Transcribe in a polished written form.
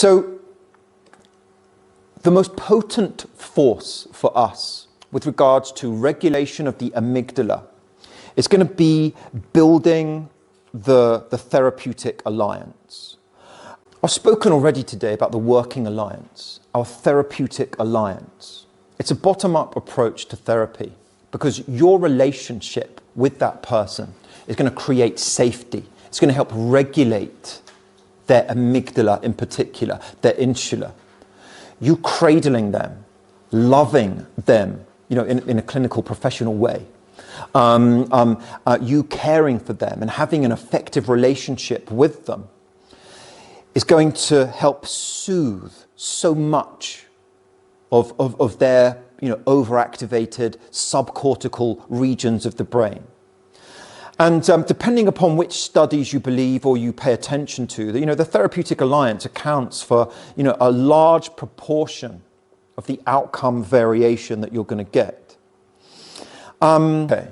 So the most potent force for us with regards to regulation of the amygdala is going to be building the therapeutic alliance. I've spoken already today about the working alliance, our therapeutic alliance. It's a bottom-up approach to therapy because your relationship with that person is going to create safety. It's going to help regulate their amygdala in particular, their insula. You cradling them, loving them, in a clinical professional way. You caring for them and having an effective relationship with them is going to help soothe so much of their overactivated subcortical regions of the brain. And depending upon which studies you believe or you pay attention to, the therapeutic alliance accounts for a large proportion of the outcome variation that you're going to get. Okay.